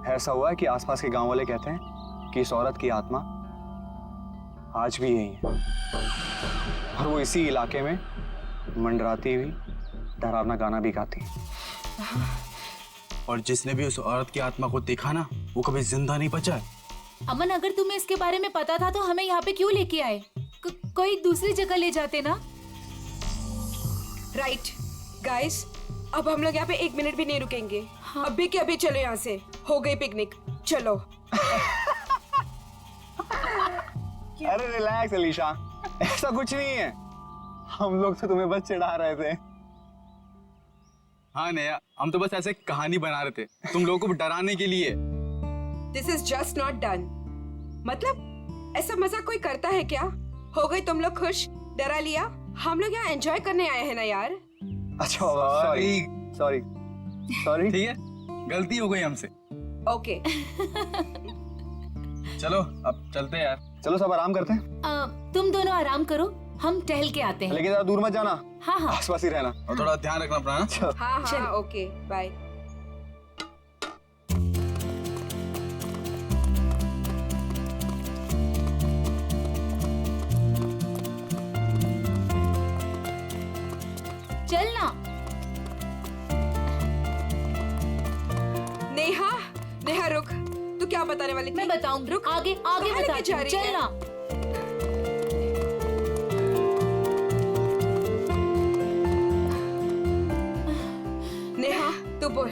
ऐसा हुआ है कि आसपास के गांव वाले कहते हैं कि इस औरत की आत्मा आज भी यही है और वो इसी इलाके में मंडराती हुई डरावना गाना भी गाती है। और जिसने भी उस औरत की आत्मा को देखा ना, वो कभी जिंदा नहीं बचा है। अमन, अगर तुम्हें इसके बारे में पता था तो हमें यहाँ पे क्यों लेके आए? कोई दूसरी जगह ले जाते ना। राइट गाइस, अब हम लोग यहाँ पे 1 मिनट भी नहीं रुकेंगे। हाँ। अभी के अभी चलो यहाँ से, हो गई पिकनिक, चलो। अरे रिलैक्स अलीशा, ऐसा कुछ नहीं है। हम लोग तो तुम्हें बस चिढ़ा रहे थे। हाँ नया, हम तो बस ऐसे कहानी बना रहे थे तुम लोगों को डराने के लिए। This is just not done. मतलब ऐसा मजाक कोई करता है क्या? हो गई तुम लोग खुश, डरा लिया। हम लोग यहाँ एंजॉय करने आए हैं ना यार। अच्छा सॉरी सॉरी सॉरी। ठीक है, गलती हो गई हमसे। ओके चलो अब चलते हैं यार। चलो सब आराम करते हैं। तुम दोनों आराम करो, हम टहल के आते हैं। लेकिन ज्यादा दूर मत जाना। हाँ हाँ आसपास ही रहना। और थोड़ा ध्यान रखना अपना। अच्छा। हाँ चल। हाँ ओके बाय। चलना। नेहा, नेहा रुक, तू क्या बताने वाली थी? मैं बताऊंगी, रुक, आगे आगे कहाँ लेके बताती जा हूँ, रही है? चलना। नेहा तू बोल,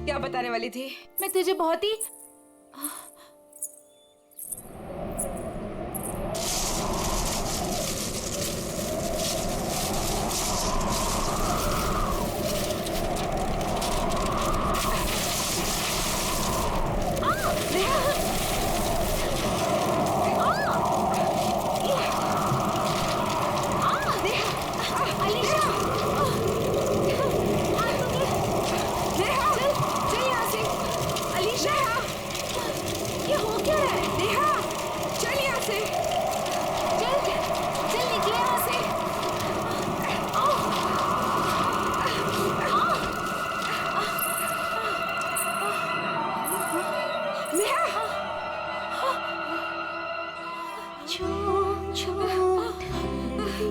क्या बताने वाली थी? मैं तुझे बहुत ही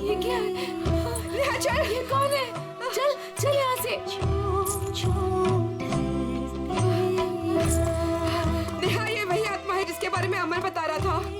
ये क्या है? नेहा चल। ये कौन है? चल चल यहाँ से। नेहा ये वही आत्मा है जिसके बारे में अमर बता रहा था।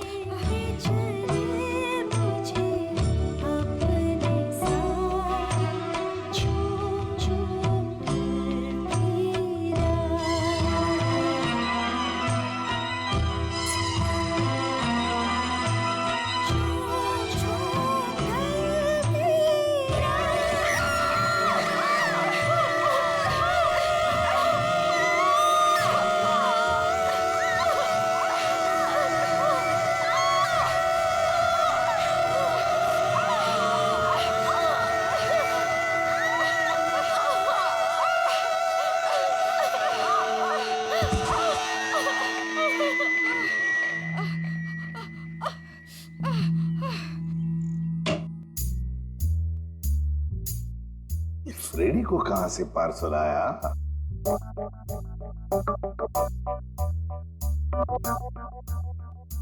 फ्रेडी को कहां से पार्सल आया?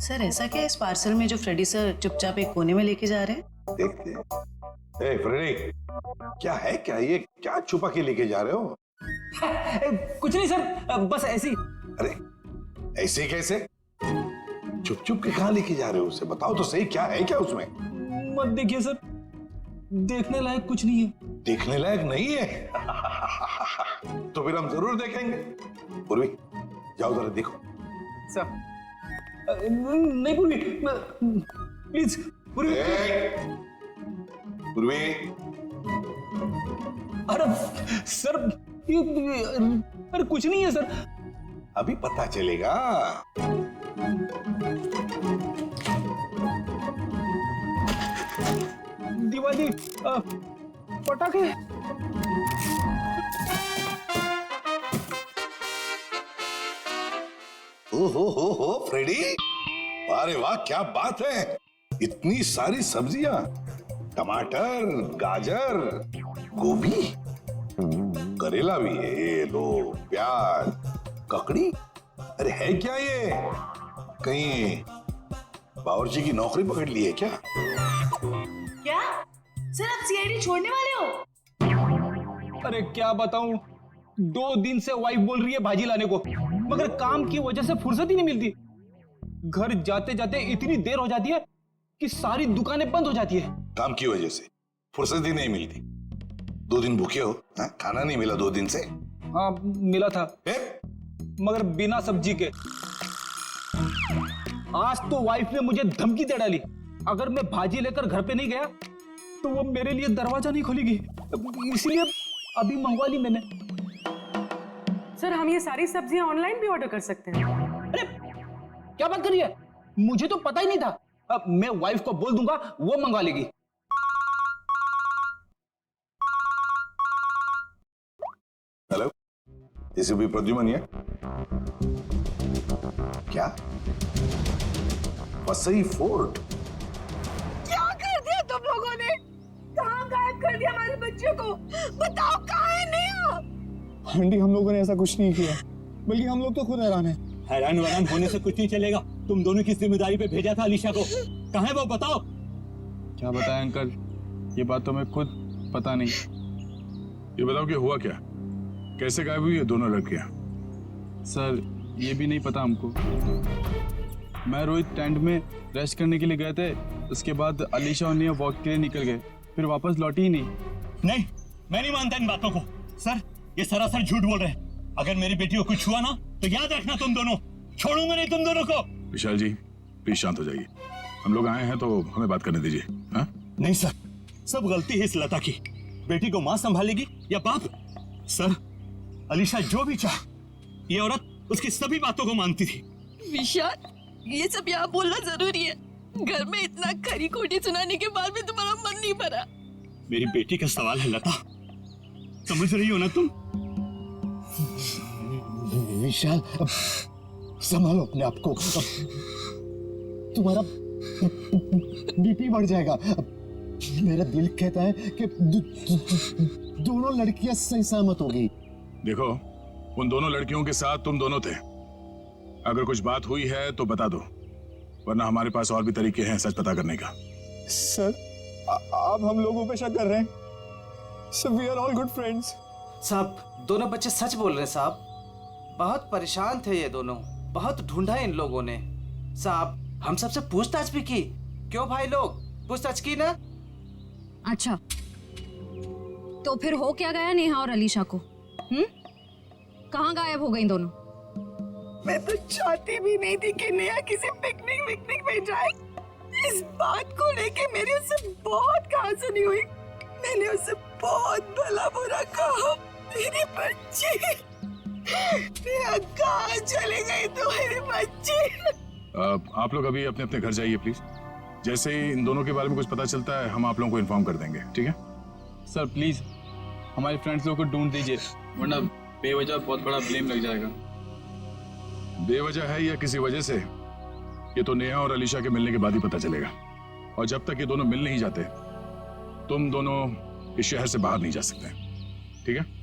सर ऐसा क्या है इस पार्सल में जो फ्रेडी सर चुपचाप एक कोने में लेके जा रहे हैं? देखते हैं। ए फ्रेडी, क्या है क्या ये? क्या छुपा के लेके जा रहे हो? कुछ नहीं सर, बस ऐसी। अरे ऐसे कैसे? छुप छुप के कहां लेके जा रहे हो? उसे बताओ तो सही, क्या है क्या उसमें? मत देखिए सर, देखने लायक कुछ नहीं है। देखने लायक नहीं है? तो फिर हम जरूर देखेंगे। पूर्वी जाओ जरा देखो। सर नहीं पूर्वी, प्लीज पूर्वी। पूर्वी, अरे सर अरे कुछ नहीं है सर। अभी पता चलेगा। दिवाली पटाखे। हो फ्रेडी, अरे वाह क्या बात है! इतनी सारी सब्जियां, टमाटर, गाजर, गोभी, करेला भी है, ये लो, प्याज, ककड़ी, अरे है क्या ये? कहीं बावर्ची की नौकरी पकड़ ली है क्या? क्या सर आप सीआईडी छोड़ने वाले हो? अरे क्या बताऊं, 2 दिन से वाइफ बोल रही है भाजी लाने को, मगर काम की वजह से फुर्सत ही नहीं मिलती। घर जाते जाते इतनी देर हो जाती है कि सारी दुकानें बंद हो जाती है। काम की वजह से फुर्सत ही नहीं मिलती। 2 दिन भूखे हो? हाँ? खाना नहीं मिला 2 दिन से? हाँ मिला था, है? मगर बिना सब्जी के। आज तो वाइफ ने मुझे धमकी दे डाली, अगर मैं भाजी लेकर घर पे नहीं गया तो वो मेरे लिए दरवाजा नहीं खोलेगी, इसलिए अभी मंगवा ली मैंने। सर हम ये सारी सब्जियां ऑनलाइन भी ऑर्डर कर सकते हैं? अरे क्या बात कर रही है, मुझे तो पता ही नहीं था। अब मैं वाइफ को बोल दूंगा, वो मंगवा लेगी। हेलो, एसीपी प्रद्युमन है क्या? वसई फोर्ट? क्या कर दिया तुम लोगों ने? कहाँ गायब कर दिया हमारे बच्चे को? बताओ कहाँ है नेहा? आंटी हम लोगों ने ऐसा कुछ नहीं किया, बल्कि हम लोग तो खुद हैरान हैं। हैरान वैरान होने से कुछ नहीं चलेगा। तुम दोनों की जिम्मेदारी पे भेजा था अलीशा को, कहाँ है वो बताओ। क्या बताएं अंकल, ये बात तो मैं खुद पता नहीं। ये बताओ कि हुआ क्या? कैसे गायब हुई ये दोनों लड़कियां? सर ये भी नहीं पता हमको। मैं रोहित टेंट में रेस्ट करने के लिए गए थे, उसके बाद अलीशा और नेहा वॉक के लिए निकल गए, फिर वापस लौटी ही नहीं। नहीं, मैं नहीं मानता इन बातों को। सर ये सरासर झूठ बोल रहे हैं। अगर मेरी बेटी को कुछ हुआ ना तो याद रखना तुम दोनों, छोड़ूंगा नहीं तुम दोनों को। विशाल जी प्लीज शांत हो जाइए, हम लोग आए हैं तो हमें बात करने दीजिए। हाँ? नहीं सर, सब गलती है इस लता की। बेटी को माँ संभालेगी या बाप? सर अलीशा जो भी चाहे, ये औरत उसकी सभी बातों को मानती थी। विशाल ये सब यहाँ बोलना जरूरी है? घर में इतना खरी खोटी सुनाने के बाद भी तुम्हारा मन नहीं भरा? मेरी बेटी का सवाल है लता, समझ रही हो ना तुम? विशाल अब संभालो अपने आप को, तुम्हारा बीपी बढ़ जाएगा। मेरा दिल कहता है कि दोनों लड़कियां सही सलामत होगी। देखो उन दोनों लड़कियों के साथ तुम दोनों थे, अगर कुछ बात हुई है तो बता दो, वरना हमारे पास और भी तरीके हैं सच पता करने का। सर आप हम लोगों पे शक कर रहे हैं? Sir we are all good friends. साहब दोनों बच्चे सच बोल रहे हैं साहब, बहुत परेशान थे ये दोनों, बहुत ढूंढा इन लोगों ने। साहब हम सबसे पूछताछ भी की, क्यों भाई लोग पूछताछ की ना? अच्छा तो फिर हो क्या गया नेहा और अलीशा को? कहाँ गायब हो गई दोनों? मैं तो चाहती भी नहीं थी कि नेहा किसी पिकनिक में जाए। इस बात को लेके मेरी उससे बहुत कहासुनी हुई। मैंने उससे बहुत भला बुरा कहा। मेरी बच्ची नेहा कहाँ चले गई तुम्हारी बच्ची? आप लोग अभी अपने अपने घर जाइए प्लीज। जैसे ही इन दोनों के बारे में कुछ पता चलता है हम आप लोगों को इन्फॉर्म कर देंगे, ठीक है? सर प्लीज हमारे फ्रेंड्स लोगों को ढूंढ दीजिए, वरना बेवजह बहुत बड़ा ब्लेम लग जाएगा। बेवजह है या किसी वजह से, ये तो नेहा और अलीशा के मिलने के बाद ही पता चलेगा। और जब तक ये दोनों मिल नहीं जाते तुम दोनों इस शहर से बाहर नहीं जा सकते, ठीक है?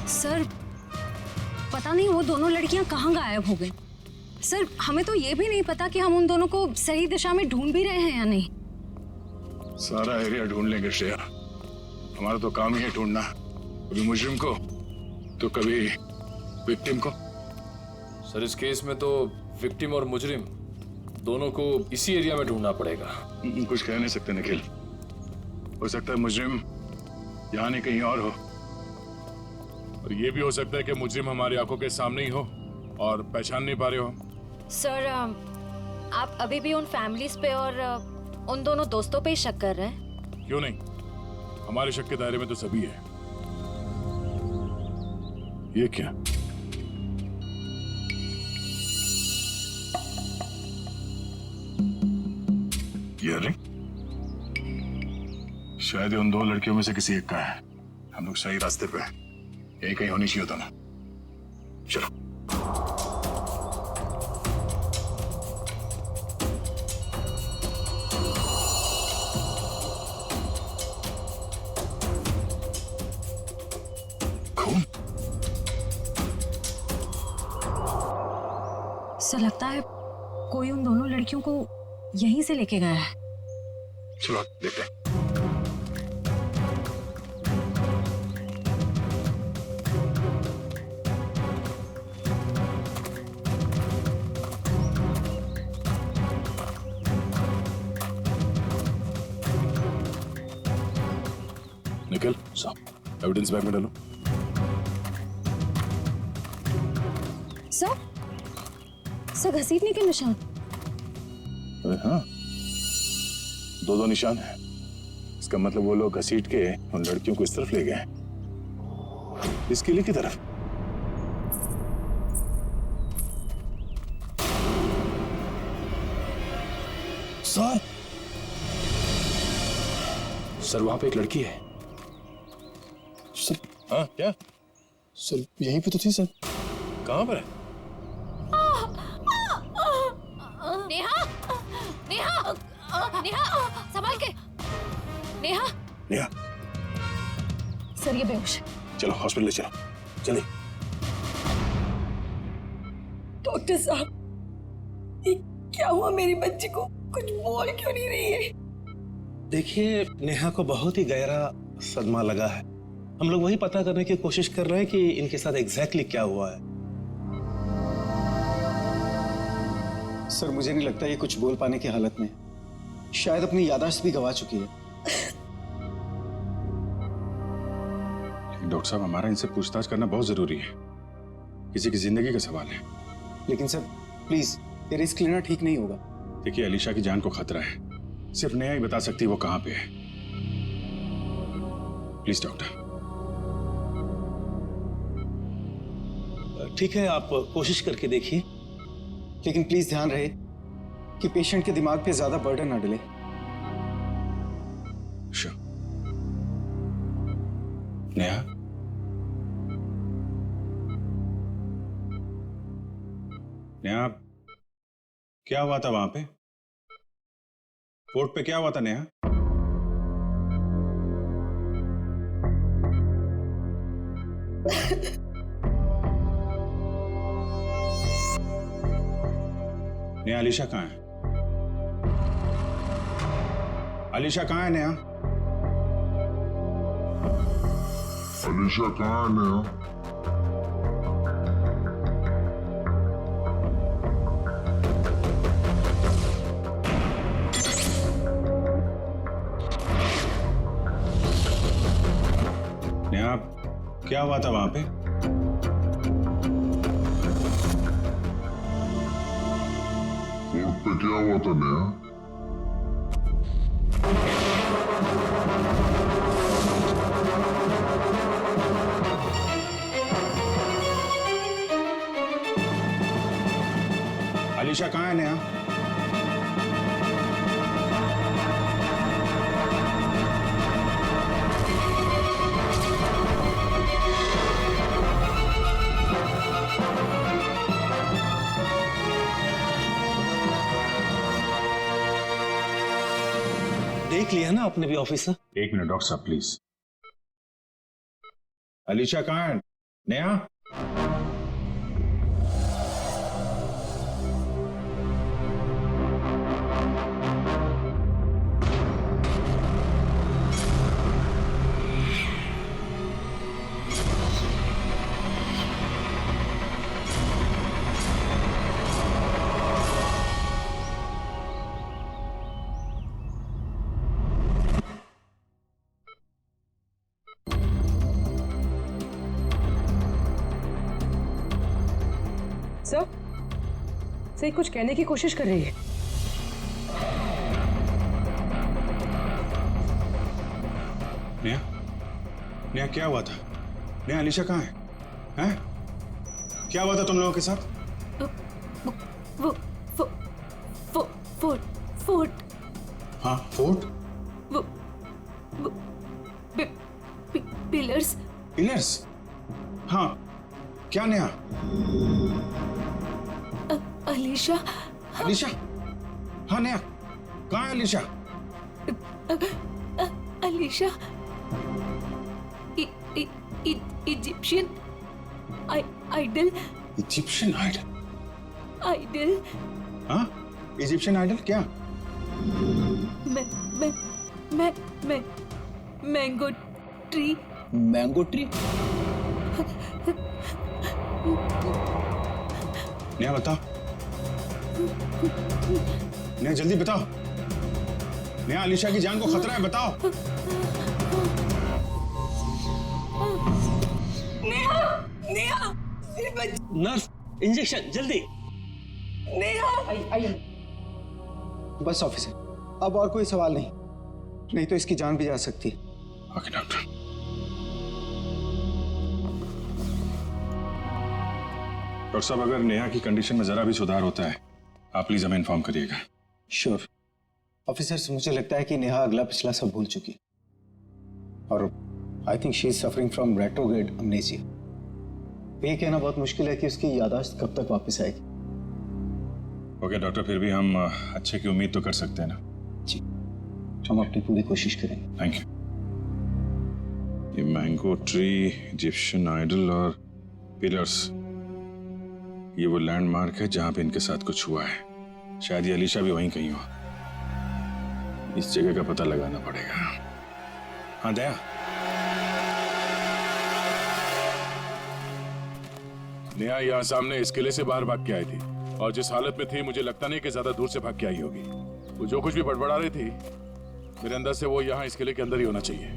सर पता नहीं वो दोनों लड़कियां कहाँ गायब हो गई। सर हमें तो ये भी नहीं पता कि हम उन दोनों को सही दिशा में ढूंढ भी रहे हैं या नहीं। सारा एरिया ढूंढ लेंगे श्रेया, हमारा तो काम ही है ढूंढना, कभी मुजरिम को तो कभी विक्टिम को। सर इस केस में तो विक्टिम और मुजरिम दोनों को इसी एरिया में ढूंढना पड़ेगा। कुछ कह नहीं सकते निखिल, हो सकता है मुजरिम यहाँ नहीं कहीं और हो, और ये भी हो सकता है कि मुजरिम हमारी आंखों के सामने ही हो और पहचान नहीं पा रहे हो। सर आप अभी भी उन फैमिलीज पे और उन दोनों दोस्तों पे ही शक कर रहे हैं? क्यों नहीं, हमारे शक के दायरे में तो सभी है। ये क्या? ये रिंग शायद ये उन दो लड़कियों में से किसी एक का है। हम लोग सही रास्ते पे हैं। यही कहीं होनी चाहिए दोनों। चलो। खून? सर लगता है कोई उन दोनों लड़कियों को यहीं से लेके गया है। चलो देखते हैं। निकल, एविडेंस बैग में डालो। सर घसीटने के निशान। अरे हाँ, दो निशान है। इसका मतलब वो लोग घसीट के उन लड़कियों को इस तरफ ले गए, इस किले की तरफ। सर वहां पे एक लड़की है। सर हाँ क्या? सर यहीं पे तो थी सर। कहाँ पर है? नेहा, नेहा, नेहा, संभाल के। नेहा। नेहा। सर ये बेहोश है। चलो हॉस्पिटल ले चलो, चलिए। डॉक्टर साहब, ये क्या हुआ मेरी बच्ची को? कुछ बोल क्यों नहीं रही है? देखिए, नेहा को बहुत ही गहरा सदमा लगा है। हम लोग वही पता करने की कोशिश कर रहे हैं कि इनके साथ एग्जैक्टली क्या हुआ है। सर मुझे नहीं लगता ये कुछ बोल पाने की हालत में है। शायद अपनी याददाश्त भी गंवा चुकी है। डॉक्टर साहब, हमारा इनसे पूछताछ करना बहुत जरूरी है। किसी की जिंदगी का सवाल है। लेकिन सर प्लीज, ये रिस्क लेना ठीक नहीं होगा। देखिए, अलीशा की जान को खतरा है। सिर्फ नेहा ही बता सकती है वो कहां पे है। Please doctor. ठीक है, आप कोशिश करके देखिए, लेकिन प्लीज ध्यान रहे कि पेशेंट के दिमाग पे ज्यादा बर्डन ना डले। नेहा, नेहा, क्या हुआ था वहां पे? कोर्ट पे क्या हुआ था नेहा? नेहा, अलीशा कहाँ है? अलीशा कहाँ है नेहा? अलीशा कहाँ है नेहा? नेहा, क्या हुआ था वहां पे? कोर्ट पे क्या हुआ था नेहा? अलीशा कहाँ है नेहा? देख लिया ना आपने भी ऑफिसर? एक मिनट डॉक्टर साहब प्लीज। अलीशा कहाँ है? नेहा? सही कुछ कहने की कोशिश कर रही है। नेहा, नेहा क्या हुआ था? नेहा, अलीशा कहाँ है? हैं? क्या हुआ था तुम लोगों के साथ? फोर्ट। हाँ, फोर्ट? पिलर्स। पिलर्स? हाँ, क्या नेहा? अलीशा। अलीशा? हाँ नेहा, कहाँ है Alisha? Alisha Egyptian idol. Egyptian idol? Idol. हाँ, इजिप्शियन आइडल क्या? Mango tree. Mango tree? Neha बताओ, नेहा जल्दी बताओ, नेहा अलीशा की जान को खतरा है, बताओ। नेहा, नेहा, नर्स, इंजेक्शन जल्दी। नेहा। बस ऑफिसर, अब और कोई सवाल नहीं, नहीं तो इसकी जान भी जा सकती है। Okay doctor. डॉक्टर साहब, अगर नेहा की कंडीशन में जरा भी सुधार होता है, आप प्लीज हमें इन्फॉर्म करिएगा। श्योर ऑफिसर, मुझे लगता है कि नेहा अगला पिछला सब भूल चुकी है और I think she is suffering from retrograde amnesia. ये कहना बहुत मुश्किल है कि उसकी याददाश्त कब तक वापस आएगी। ओके डॉक्टर, फिर भी हम अच्छे की उम्मीद तो कर सकते हैं ना? जी, हम अपनी पूरी कोशिश करेंगे। Thank you. ये मैंगो ट्री, इजिप्शियन आइडल और पिलर्स, ये वो लैंडमार्क है जहां पे इनके साथ कुछ हुआ है। शायद ये अलीशा भी वहीं कहीं हो। इस जगह का पता लगाना पड़ेगा। हाँ दया, नेहा यहाँ सामने इस किले से बाहर भाग के आई थी और जिस हालत में थी मुझे लगता नहीं कि ज्यादा दूर से भाग के आई होगी। वो जो कुछ भी बड़बड़ा रही थी, मेरे अंदर से वो यहाँ इस किले के अंदर ही होना चाहिए।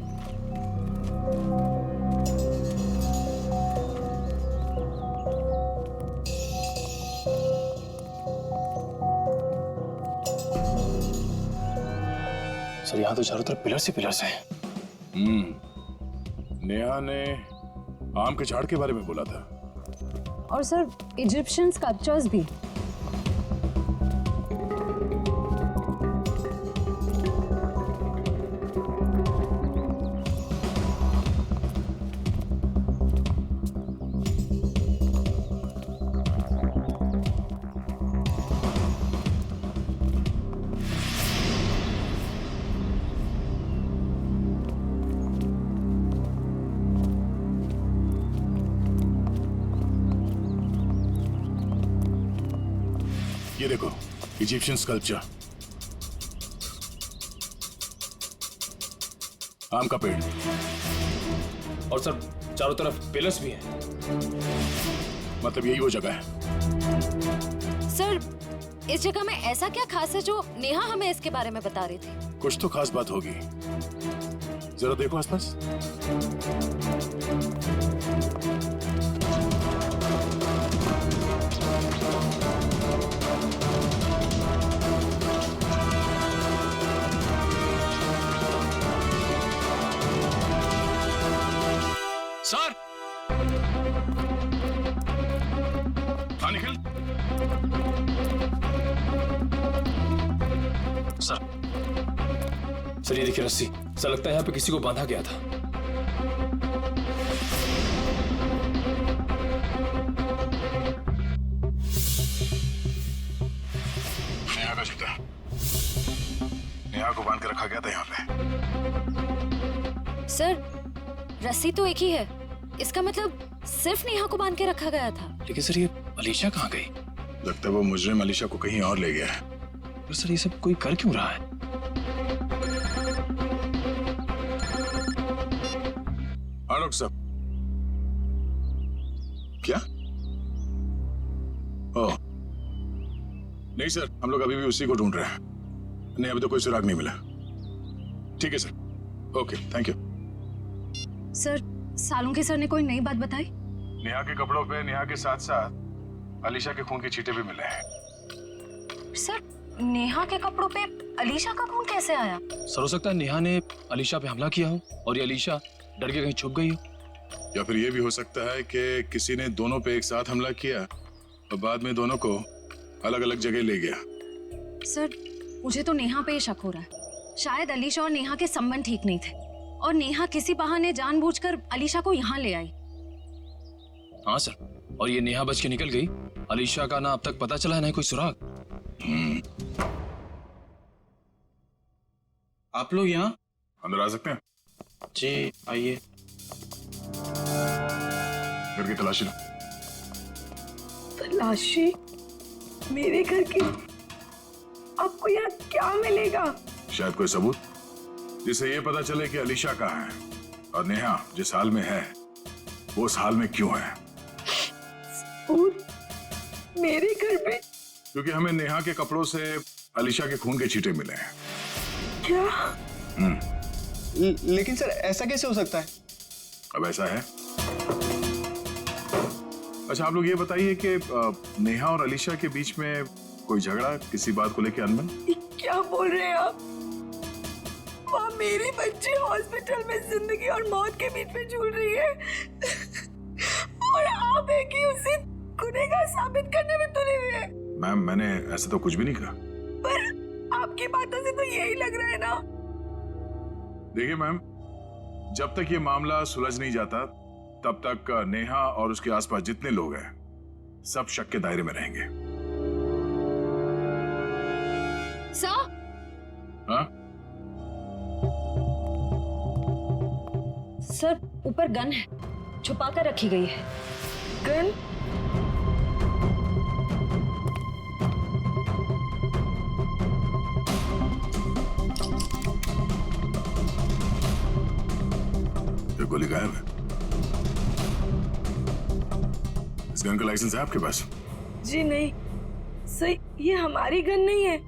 सर, यहाँ तो चारों तरफ पिलर्स ही पिलर्स हैं। नेहा ने आम के झाड़ के बारे में बोला था। और सर इजिप्शियन स्कल्पचर्स भी। ये देखो, इजिप्शियन स्कल्पचर, आम का पेड़, और सर चारों तरफ पिलर्स भी हैं। मतलब यही वो जगह है। सर इस जगह में ऐसा क्या खास है जो नेहा हमें इसके बारे में बता रही थी? कुछ तो खास बात होगी, जरा देखो आसपास। सर, हाँ निखिल। सर ये देखिए रस्सी, सर लगता है यहाँ पे किसी को बांधा गया था। नेहा का जूता, नेहा को बांध के रखा गया था यहाँ पे। सर रस्सी तो एक ही है, इसका मतलब सिर्फ नेहा को बांध के रखा गया था। लेकिन सर ये अलीशा कहाँ गई? लगता है वो मुजरिम अलीशा को कहीं और ले गया है। पर सर ये सब कोई कर क्यों रहा है? हाँ डॉक्टर साहब। क्या? ओह नहीं सर, हम लोग अभी भी उसी को ढूंढ रहे हैं। नहीं, अभी तो कोई सुराग नहीं मिला। ठीक है sir, okay thank you. Sir Salunke sir ने कोई नई बात बताई? नेहा के कपड़ों पे नेहा के साथ साथ अलीशा के खून के छींटे भी मिले हैं। सर नेहा के कपड़ों पे अलीशा का खून कैसे आया? सर हो सकता है नेहा ने अलीशा पे हमला किया हो और ये अलीशा डर के कहीं छुप गई हो। या फिर ये भी हो सकता है कि किसी ने दोनों पे एक साथ हमला किया और बाद में दोनों को अलग अलग जगह ले गया। सर मुझे तो नेहा पे ही शक हो रहा है। शायद अलीशा और नेहा के संबंध ठीक नहीं थे और नेहा किसी बहाने जानबूझकर अलीशा को यहाँ ले आई। हाँ सर, और ये नेहा बच के निकल गई। अलीशा का ना अब तक पता चला है ना कोई सुराग। आप लोग यहाँ अंदर आ सकते हैं? जी आइए। घर की तलाशी लो। तलाशी? मेरे घर की? आपको यहाँ क्या मिलेगा? शायद कोई सबूत जिससे ये पता चले कि अलीशा कहाँ है और नेहा जिस हाल में है वो उस हाल में क्यों है। सबूत? मेरे घर पे? क्योंकि हमें नेहा के कपड़ों से अलीशा के खून के छींटे मिले हैं। क्या? लेकिन सर ऐसा कैसे हो सकता है? अब ऐसा है। अच्छा आप लोग ये बताइए कि नेहा और अलीशा के बीच में कोई झगड़ा किसी बात को लेकर अनबन? क्या बोल रहे हैं आप? वहाँ मेरी बच्ची हॉस्पिटल में जिंदगी और मौत के बीच में झूल रही है और आप एक ही उसे गुनहगार साबित करने में तुले हुए हैं। मैम मैंने ऐसा तो कुछ भी नहीं कहा। पर आपकी बातों से तो यही लग रहा है ना। देखिए मैम, जब तक ये मामला सुलझ नहीं जाता तब तक नेहा और उसके आसपास जितने लोग हैं सब शक के दायरे में रहेंगे। सर? हाँ? सर ऊपर गन है, छुपा कर रखी गई है। गन? ये गोली गायब है। इस गन का लाइसेंस है आपके पास? जी नहीं सर, ये हमारी गन नहीं है।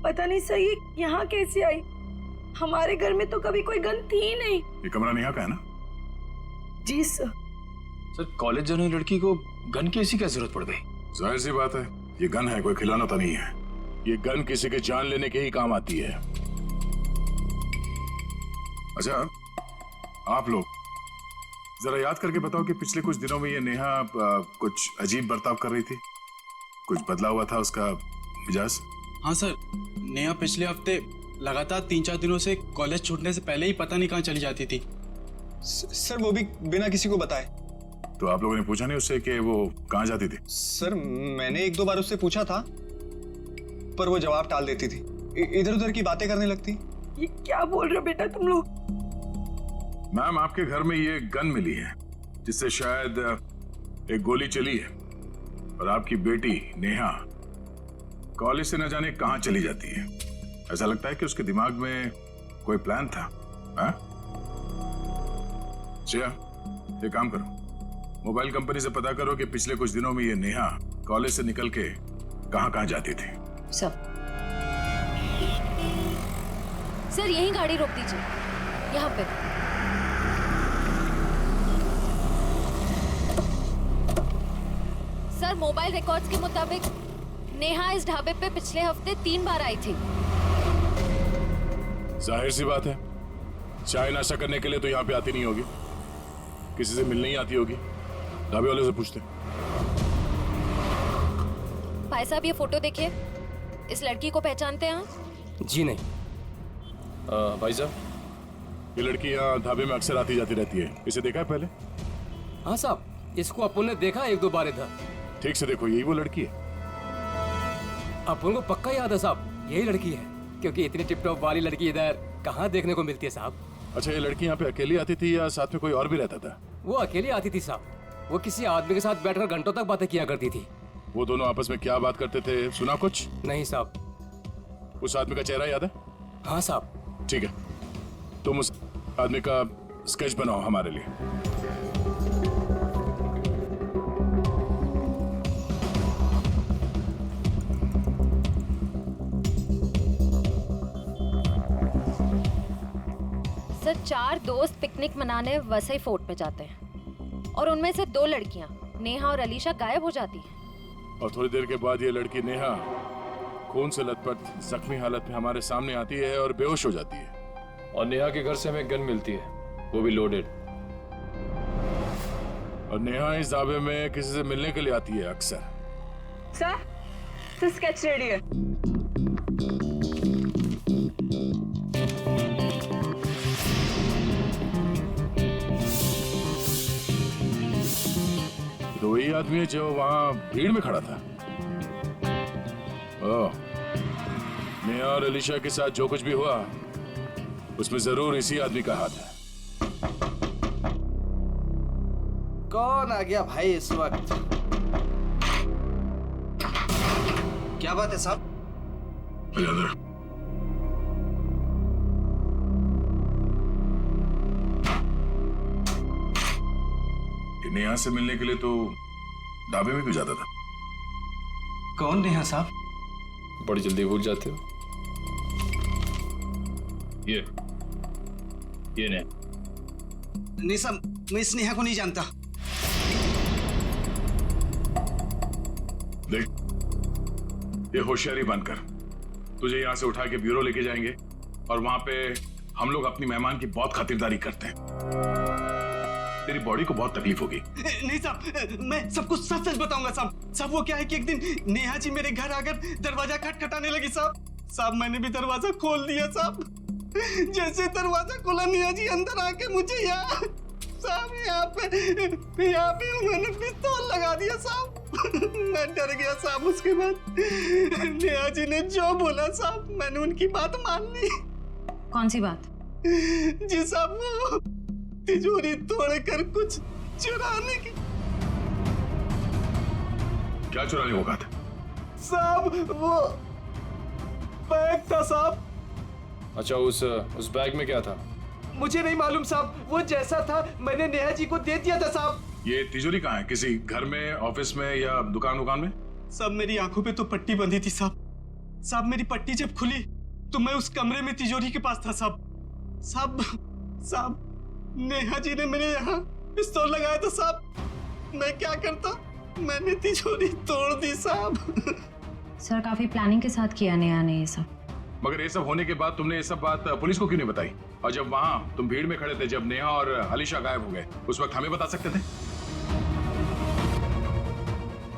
पता नहीं सर ये यहाँ कैसे आई। हमारे घर में तो कभी कोई गन थी ही नहीं। ये कमरा नेहा का है ना? जी सर। सर कॉलेज जाने लड़की को गन की ऐसी क्या जरूरत पड़ गई? जाहिर सी बात है, ये गन है, कोई खिलौना तो नहीं है। ये गन किसी के जान लेने के ही काम आती है। अच्छा आप लोग जरा याद करके बताओ कि पिछले कुछ दिनों में ये नेहा कुछ अजीब बर्ताव कर रही थी, कुछ बदला हुआ था उसका मिजाज? हाँ सर, नेहा पिछले हफ्ते लगातार 3-4 दिनों से कॉलेज छूटने से पहले ही पता नहीं कहाँ चली जाती थी। सर वो भी बिना किसी को बताए। तो आप लोगों ने पूछा नहीं उससे कि वो कहाँ जाती थी? सर मैंने 1-2 बार उससे पूछा था पर वो जवाब टाल देती थी, इधर उधर की बातें करने लगती। ये क्या बोल रहे हो बेटा तुम लोग? मैम आपके घर में ये गन मिली है जिससे शायद एक गोली चली है और आपकी बेटी नेहा कॉलेज से न जाने कहां चली जाती है। ऐसा लगता है कि उसके दिमाग में कोई प्लान था। हाँ? श्रेया, ये काम करो, मोबाइल कंपनी से पता करो कि पिछले कुछ दिनों में ये नेहा कॉलेज से निकल के कहां जाती थी। सर यही गाड़ी रोक दीजिए, यहाँ पे। सर मोबाइल रिकॉर्ड्स के मुताबिक नेहा इस ढाबे पे पिछले हफ्ते 3 बार आई थी। जाहिर सी बात है, चाय नाश्ता करने के लिए तो यहाँ पे आती नहीं होगी, किसी से मिलने ही आती होगी। ढाबे वाले से पूछते। भाई साहब ये फोटो देखिए, इस लड़की को पहचानते हैं आप? जी नहीं। भाई साहब, ये लड़की यहाँ ढाबे में अक्सर आती जाती रहती है, इसे देखा है पहले? हाँ साहब, इसको अपन ने देखा 1-2 बार इधर। ठीक से देखो, यही वो लड़की है। अपन को पक्का याद है साहब, यही लड़की है, क्योंकि इतनी टिप-टॉप वाली लड़की इधर कहाँ देखने को मिलती है साहब। अच्छा, ये लड़की यहाँ पे अकेली आती थी या साथ में कोई और भी रहता था? वो अकेली आती थी साहब, वो किसी आदमी के साथ बैठकर घंटों तक बातें किया करती थी। वो दोनों आपस में क्या बात करते थे, सुना कुछ? नहीं साहब। उस आदमी का चेहरा याद है? हाँ साहब। ठीक है, तुम उस आदमी का स्केच बनाओ हमारे लिए। सर 4 दोस्त पिकनिक मनाने वसई फोर्ट में जाते हैं और उनमें से 2 लड़कियां नेहा और अलीशा गायब हो जाती हैं। और थोड़ी देर के बाद ये लड़की नेहा खून से लथपथ जख्मी हालत में हमारे सामने आती है और बेहोश हो जाती है। और नेहा के घर से हमें गन मिलती है, वो भी लोडेड। और नेहा इस दावे में किसी से मिलने के लिए आती है अक्सर। सर स्केच रेडी है। तो वही आदमी है जो वहां भीड़ में खड़ा था। ओह, नेहा और अलीशा के साथ जो कुछ भी हुआ उसमें जरूर इसी आदमी का हाथ है। कौन आ गया भाई इस वक्त? क्या बात है साहब? नेहा से मिलने के लिए तो ढाबे में क्यों जाता था? कौन नेहा साहब? बड़ी जल्दी भूल जाते हो। ये नेहा। नहीं साहब, मैं इस नेहा को नहीं जानता। देख, ये होशियारी बनकर तुझे यहाँ से उठा के ब्यूरो लेके जाएंगे और वहां पे हम लोग अपनी मेहमान की बहुत खातिरदारी करते हैं। तेरी बॉडी को बहुत तकलीफ होगी। नहीं साहब, मैं सब कुछ सच सच बताऊंगा साहब। साहब वो क्या है कि एक दिन नेहा जी मेरे घर आकर दरवाजा खटखटाने लगी साहब। मैंने भी दरवाजा खोल दिया साहब। जैसे दरवाजा खोला नेहा जी अंदर आके मुझे यहाँ पे उन्होंने पिस्तौल लगा दिया साहब। मैं डर गया साहब। उसके बाद नेहा जी ने जो बोला साहब मैंने उनकी बात मान ली। कौन सी बात? जी साहब, वो तिजोरी तोड़कर कुछ चुराने की। क्या चुराने को कहा था? साहब वो बैग था साहब। अच्छा, उस बैग में क्या था? मुझे नहीं मालूम साहब, वो जैसा था मैंने नेहा जी को दे दिया था साहब। ये तिजोरी कहाँ है? किसी घर में, ऑफिस में या दुकान में? साहब मेरी आंखों पे तो पट्टी बंधी थी साहब। साहब मेरी पट्टी जब खुली तो मैं उस कमरे में तिजोरी के पास था साहब। साहब नेहा जी ने मेरे यहाँ पिस्तौल लगाया था साहब। मैं क्या करता, मैंने तिजोरी तोड़ दी साहब। सर काफी प्लानिंग के साथ किया नेहा ने ये सब। मगर ये सब होने के बाद तुमने ये सब बात पुलिस को क्यों नहीं बताई? और जब वहां तुम भीड़ में खड़े थे, जब नेहा और अलीशा गायब हो गए, उस वक्त हमें बता सकते थे।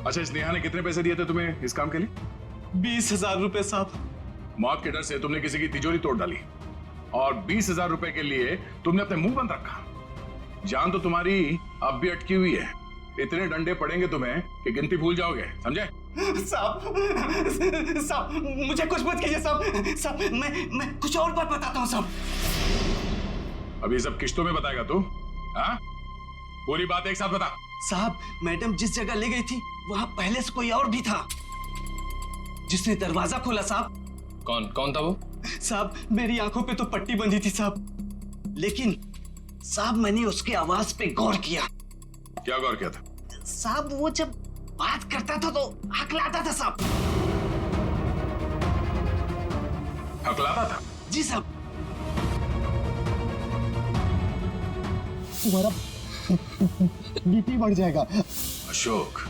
अच्छा, इस नेहा ने कितने पैसे दिए थे तुम्हें इस काम के लिए? 20,000 रुपए साहब। मौत के डर से तुमने किसी की तिजोरी तोड़ डाली और 20,000 रुपए के लिए तुमने अपने मुंह बंद रखा। जान तो तुम्हारी अब भी अटकी हुई है। इतने डंडे पड़ेंगे तुम्हें कि गिनती भूल जाओगे, समझे? साहब मुझे कुछ मत कीजिए साहब। मैं कुछ और बात बताता हूँ साहब। अब ये सब किश्तों में बताएगा तू? हाँ, पूरी बात एक साथ बता। साहब मैडम जिस जगह ले गई थी वहां पहले से कोई और भी था जिसने दरवाजा खोला साहब। कौन था वो? साहब मेरी आंखों पे तो पट्टी बंधी थी साहब, लेकिन साहब मैंने उसकी आवाज पे गौर किया। क्या गौर किया था? साहब वो जब बात करता था तो हकलाता था साहब। हकलाता था? जी साहब। तुम्हारा बीपी बढ़ जाएगा। अशोक,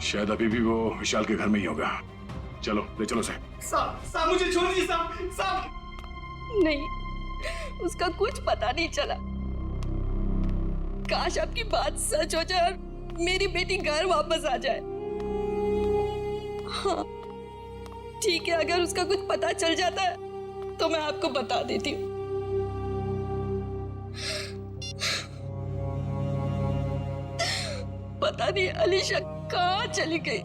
शायद अभी भी वो विशाल के घर में ही होगा। चलो ले चलो से। साहब मुझे छोड़ दीजिए साहब। नहीं, उसका कुछ पता नहीं चला। काश आपकी बात सच हो जाए और मेरी बेटी घर वापस आ जाए। हाँ ठीक है, अगर उसका कुछ पता चल जाता है तो मैं आपको बता देती हूँ। पता नहीं अलीशा कहाँ चली गई।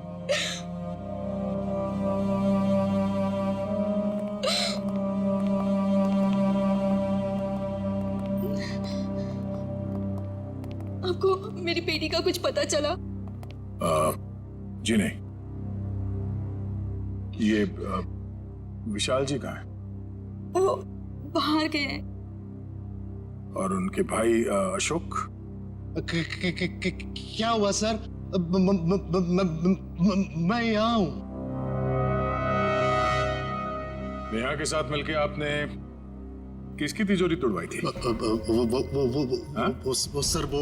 आपको मेरी बेटी का कुछ पता चला? जी नहीं। ये विशाल जी कहाँ हैं? वो बाहर गए हैं। और उनके भाई अशोक? क्या हुआ सर? मैं यहाँ हूँ। नेहा के साथ मिलके आपने किसकी तिजोरी तोड़वाई थी? वो सर वो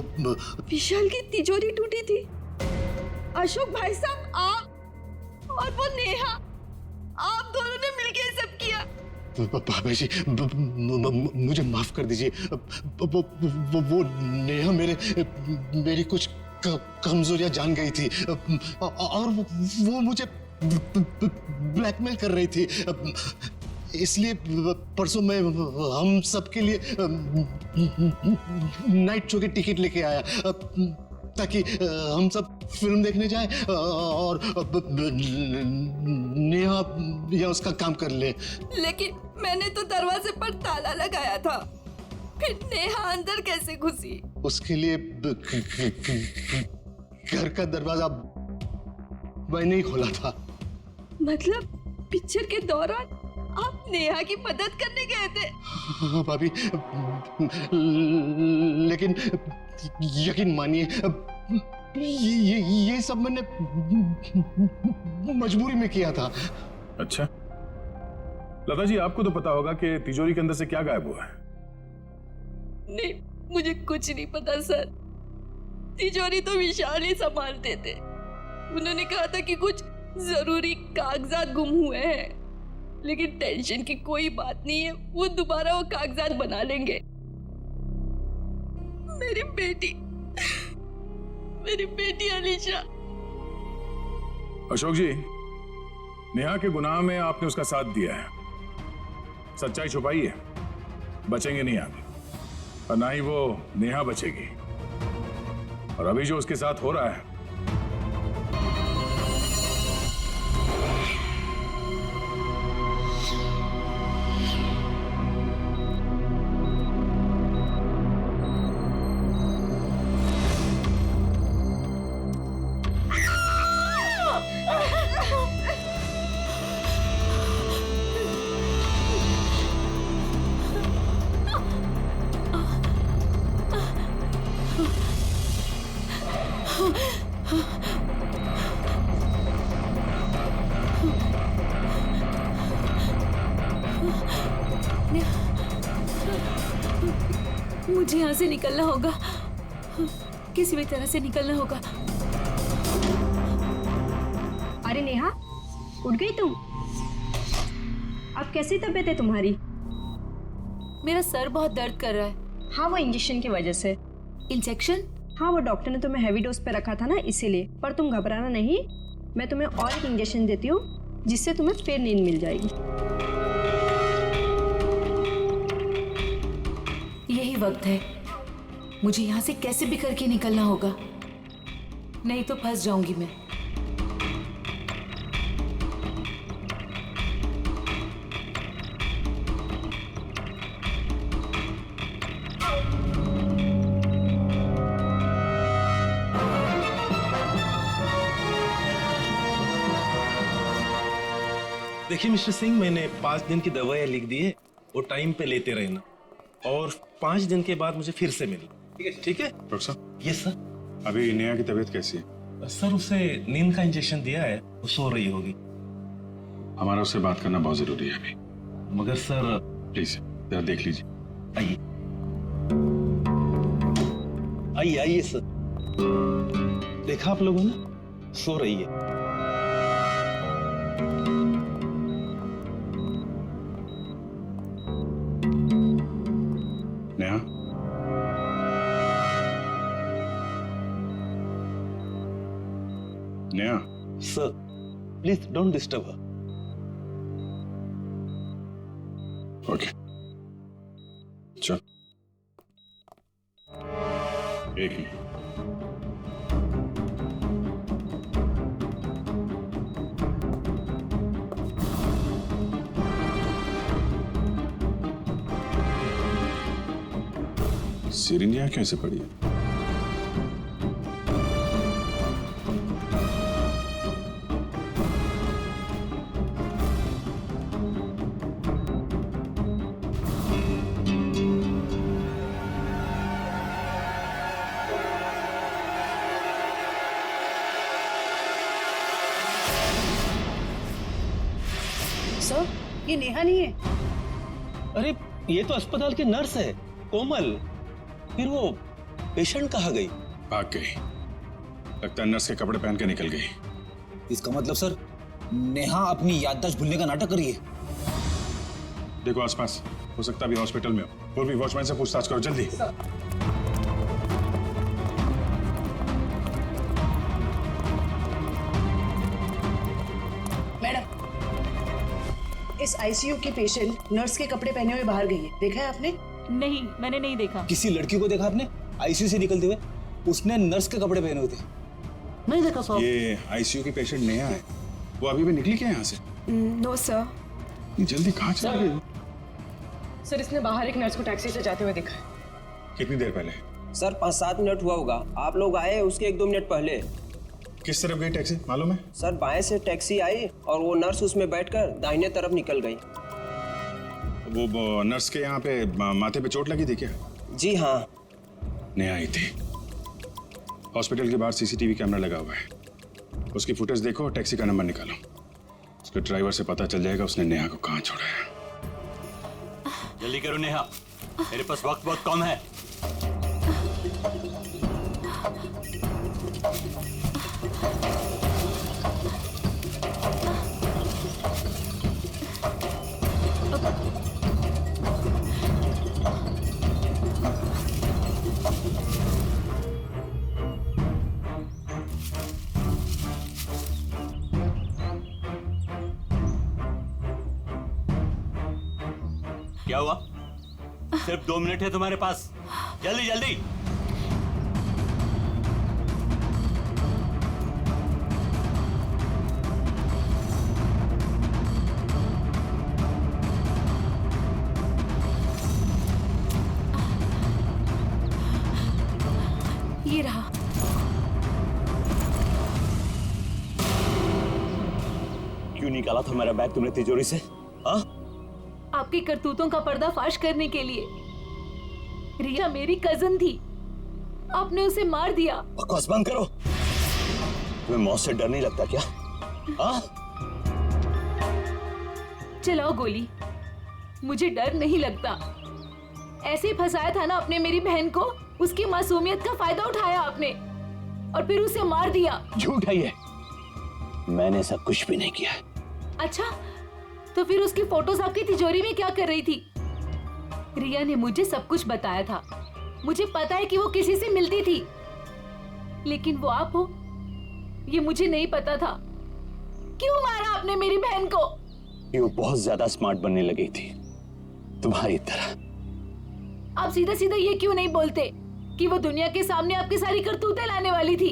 विशाल की तिजोरी टूटी थी। अशोक भाई साहब आप और वो नेहा भाभी जी मुझे माफ कर दीजिए। वो नेहा मेरी कुछ कमजोरियां जान गई थी और वो मुझे ब्लैकमेल कर रही थी, इसलिए परसों मैं हम सबके लिए नाइट शो की टिकट लेके आया ताकि हम सब फिल्म देखने जाएं और नेहा या उसका काम कर ले। लेकिन मैंने तो दरवाजे पर ताला लगाया था, फिर नेहा अंदर कैसे घुसी? उसके लिए घर का दरवाजा मैंने ही खोला था। मतलब पिक्चर के दौरान आप नेहा की मदद करने गए थे? हाँ भाभी, लेकिन यकीन मानिए ये सब मैंने मजबूरी में किया था। अच्छा लता जी, आपको तो पता होगा कि तिजोरी के अंदर से क्या गायब हुआ है? नहीं, मुझे कुछ नहीं पता सर। तिजोरी तो विशाल ही संभालते थे। उन्होंने कहा था कि कुछ जरूरी कागजात गुम हुए हैं, लेकिन टेंशन की कोई बात नहीं है, वो दोबारा वो कागजात बना लेंगे। मेरी बेटी अलीशा। अशोक जी, नेहा के गुनाह में आपने उसका साथ दिया है, सच्चाई छुपाई है, बचेंगे नहीं आप, और ना ही वो नेहा बचेगी। और अभी जो उसके साथ हो रहा है, मुझे यहाँ से निकलना होगा, किसी भी तरह से निकलना होगा। अरे नेहा, उठ गई तुम? अब कैसी तबीयत है तुम्हारी? मेरा सर बहुत दर्द कर रहा है। हाँ, वो इंजेक्शन की वजह से। इंजेक्शन? हाँ, वो डॉक्टर ने तुम्हें हैवी डोज पे रखा था ना, इसीलिए। पर तुम घबराना नहीं, मैं तुम्हें और एक इंजेक्शन देती हूँ जिससे तुम्हें फिर नींद मिल जाएगी। यही वक्त है, मुझे यहाँ से कैसे भी करके निकलना होगा, नहीं तो फंस जाऊंगी मैं। देखिए मिस्टर सिंह, मैंने 5 दिन की दवाइयाँ लिख दी है, वो टाइम पे लेते रहना, और 5 दिन के बाद मुझे फिर से मिलना। ठीक है डॉक्टर साहब? Yes sir. अभी नेहा की तबीयत कैसी है? सर, उसे नींद का इंजेक्शन दिया है, वो सो रही होगी। हमारा उससे बात करना बहुत जरूरी है अभी। मगर सर प्लीज जरा देख लीजिए। आइए आइए आइए सर। देखा आप लोगों ने, सो रही है। Neha, Neha. Sir please don't disturb her. Okay, चल। एक मिनट। सिरिंज यहाँ कैसे पड़ी है? सर, ये नेहा नहीं है। अरे ये तो अस्पताल की नर्स है, कोमल। फिर वो पेशेंट कहाँ गई? भाग गई। लगता है नर्स के कपड़े पहन के निकल गई। इसका मतलब सर, नेहा अपनी याददाश्त भूलने का नाटक कर रही है। देखो आसपास, हो सकता भी हॉस्पिटल में हो। पूर्वी वॉचमैन से पूछताछ करो जल्दी। मैडम, इस आईसीयू की पेशेंट नर्स के कपड़े पहने हुए बाहर गई है, देखा है आपने? नहीं, मैंने नहीं देखा। किसी लड़की को देखा आपने आईसीयू से निकलते हुए? उसने नर्स के कपड़े पहने हुए थे। नहीं देखा साहब। ये आईसीयू की पेशेंट नेहा है, वो अभी भी निकली क्या यहाँ से? No sir. ये जल्दी कहाँ चली गई? सर, इसने बाहर एक नर्स को टैक्सी से जाते हुए देखा है। कितनी देर पहले? सर 5-7 मिनट हुआ होगा। आप लोग आए उसके 1-2 मिनट पहले। किस तरफ गई टैक्सी मालूम है? सर बाएं से टैक्सी आई और वो नर्स उसमें बैठकर दाहिने तरफ निकल गई। वो नर्स के यहाँ पे माथे पे चोट लगी थी क्या? जी हाँ। नेहा आई थी। हॉस्पिटल के बाहर सीसीटीवी कैमरा लगा हुआ है, उसकी फुटेज देखो और टैक्सी का नंबर निकालो। उसके ड्राइवर से पता चल जाएगा उसने नेहा को कहाँ छोड़ा है। जल्दी करो नेहा, मेरे पास वक्त बहुत कम है। क्या हुआ? सिर्फ 2 मिनट है तुम्हारे पास, जल्दी जल्दी। ये रहा। क्यों निकाला था मेरा बैग तुमने तिजोरी से? हाँ? आपकी करतूतों का पर्दाफाश करने के लिए। रिया मेरी कजन थी, आपने उसे मार दिया। बकवास बंद करो। तुम्हें मौत से डर नहीं लगता क्या? हाँ? चलाओ गोली, मुझे डर नहीं लगता। ऐसे ही फंसाया था ना आपने मेरी बहन को, उसकी मासूमियत का फायदा उठाया आपने और फिर उसे मार दिया। झूठ है ये, मैंने सब कुछ भी नहीं किया। अच्छा, तो फिर उसकी फोटोज आपकी तिजोरी में क्या कर रही थी? रिया ने मुझे सब कुछ बताया था। मुझे पता है कि वो किसी से मिलती थी, लेकिन वो आप हो ये मुझे नहीं पता था। क्यों मारा आपने मेरी बहन को? वो बहुत ज्यादा स्मार्ट बनने लगी थी तुम्हारी तरह। आप सीधा सीधा ये क्यों नहीं बोलते कि वो दुनिया के सामने आपकी सारी करतूतें लाने वाली थी,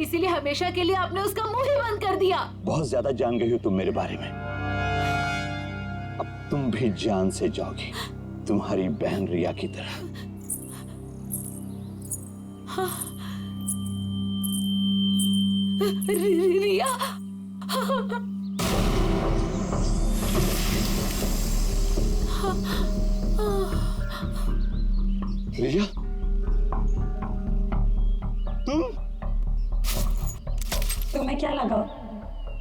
इसीलिए हमेशा के लिए आपने उसका मुंह ही बंद कर दिया। बहुत ज्यादा जान गई हो तुम मेरे बारे में, अब तुम भी जान से जाओगी तुम्हारी बहन रिया की तरह। हाँ। रिया रिया, तुम्हें क्या लगा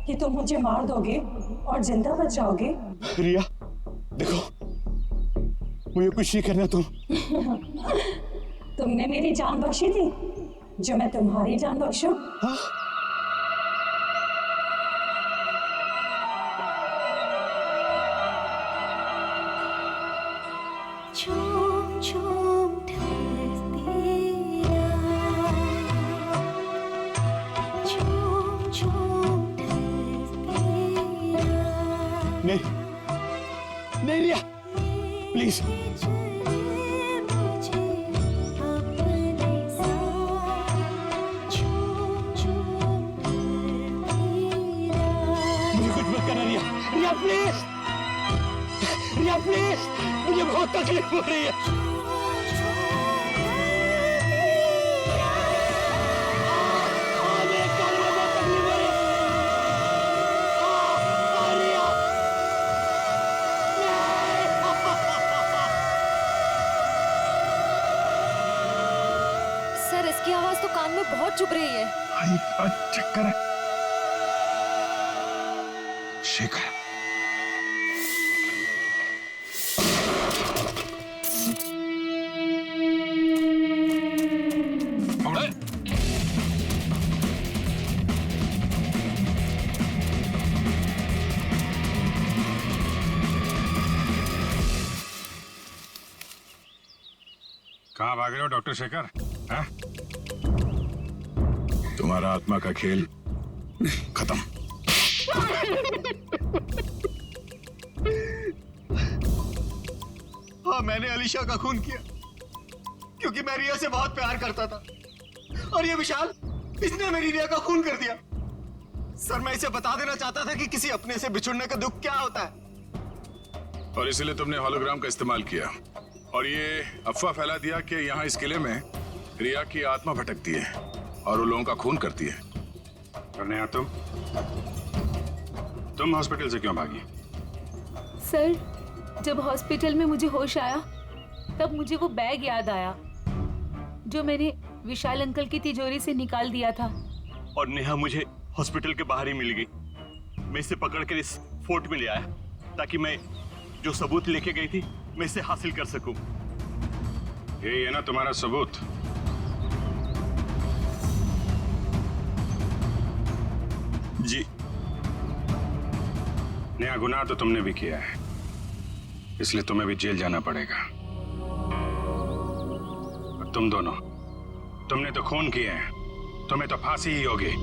कि तुम मुझे मार दोगे और जिंदा बच जाओगे? रिया देखो, मुझे कुछ नहीं करना। तुमने मेरी जान बख्शी थी, जो मैं तुम्हारी जान बख्शूं? झूम झूम ढलती रात, झूम झूम ढलती रात। नहीं रिया, प्लीज। मुझे कुछ मत करना रिया, रिया प्लीज, रिया प्लीज, मुझे बहुत तकलीफ हो रही है। सर, इसकी आवाज तो कान में बहुत चुभ रही है। चक्कर है। शेखर, कहाँ भाग रहे हो डॉक्टर शेखर? हाँ? तुम्हारा आत्मा का खेल खत्म। हाँ, मैंने अलीशा का खून किया क्योंकि मैं रिया से बहुत प्यार करता था, और ये विशाल, इसने मेरी रिया का खून कर दिया। सर, मैं इसे बता देना चाहता था कि किसी अपने से बिछुड़ने का दुख क्या होता है। और इसीलिए तुमने होलोग्राम का इस्तेमाल किया और ये अफवाह फैला दिया कि यहाँ इस किले में रिया की आत्मा भटकती है और वो लोगों का खून करती है। और नेहा, तुम हॉस्पिटल से क्यों भागी? सर, जब हॉस्पिटल में मुझे होश आया तब मुझे वो बैग याद आया जो मैंने विशाल अंकल की तिजोरी से निकाल दिया था। और नेहा मुझे हॉस्पिटल के बाहर ही मिल गई। मैं इसे पकड़कर इस फोर्ट में ले आया ताकि मैं जो सबूत लेके गई थी मैं इसे हासिल कर सकूं। यही है ना तुम्हारा सबूत? जी। नया गुनाह तो तुमने भी किया है, इसलिए तुम्हें भी जेल जाना पड़ेगा। और तुम दोनों, तुमने तो खून किए हैं, तुम्हें तो फांसी ही होगी।